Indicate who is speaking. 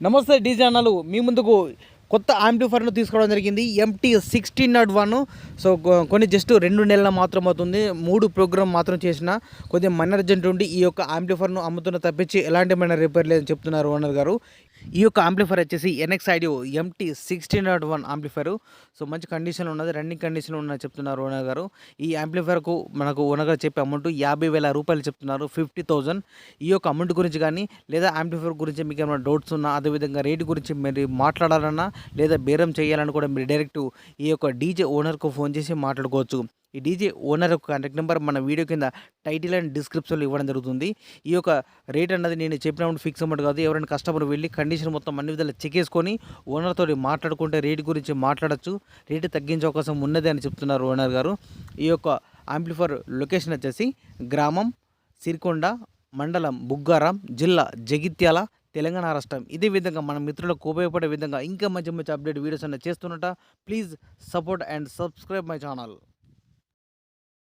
Speaker 1: నమస్తే డీజే అన్నలు, మీ ముందుకు కొత్త యాంప్లిఫైర్ను తీసుకోవడం జరిగింది. MT1601. సో కొన్ని జస్ట్ 2 నెలల మాత్రం అవుతుంది. 3 ప్రోగ్రామ్ మాత్రం చేసిన కొద్దిగా మనర్జెంట్ ఉండి ఈ యొక్క యాంప్లిఫైర్ను అమ్ముతున్న తప్పించి ఎలాంటి మన రిపేర్ లేదని చెప్తున్నారు ఓనర్ గారు. ఈ యొక్క యాంప్లిఫైర్ వచ్చేసి NX Audio MT1601 amplifier. So మంచి కండిషన్లో ఉన్నది, రన్నింగ్ కండిషన్లో ఉన్నది చెప్తున్నారు ఓనర్ గారు. ఈ యాంప్లిఫైర్కు మనకు ఓనర్ గారు చెప్పే అమౌంట్ 50,000 రూపాయలు చెప్తున్నారు, 50,000. ఈ యొక్క అమౌంట్ గురించి కానీ లేదా యాంప్లిఫైర్ గురించి మీకు ఏమైనా డౌట్స్ ఉన్నా, అదేవిధంగా రేటు గురించి మీరు మాట్లాడాలన్నా లేదా బేరం చేయాలని కూడా మీరు డైరెక్ట్ ఈ యొక్క డీజే ఓనర్కు ఫోన్ చేసి మాట్లాడుకోవచ్చు. ఈ డీజే ఓనర్ యొక్క కాంటాక్ట్ నెంబర్ మన వీడియో కింద టైటిల్ అండ్ డిస్క్రిప్షన్లో ఇవ్వడం జరుగుతుంది. ఈ యొక్క రేట్ అన్నది నేను చెప్పినప్పుడు ఫిక్స్ అమౌంట్ కాదు. ఎవరైనా కస్టమర్ వెళ్ళి కండిషన్ మొత్తం అన్ని విధాలు చెక్ చేసుకొని ఓనర్తో మాట్లాడుకుంటే రేటు గురించి మాట్లాడచ్చు, రేటు తగ్గించే అవకాశం ఉన్నది అని చెప్తున్నారు ఓనర్ గారు. ఈ యొక్క యాంప్లిఫైర్ లొకేషన్ వచ్చేసి గ్రామం సిరికొండ, మండలం బుగ్గారం, జిల్లా జగిత్యాల, తెలంగాణ రాష్ట్రం. ఇదే విధంగా మన మిత్రులకు ఉపయోగపడే విధంగా ఇంకా మంచి మంచి అప్డేట్ వీడియోస్ అన్న చేస్తున్నట్ట. Please support and subscribe my channel.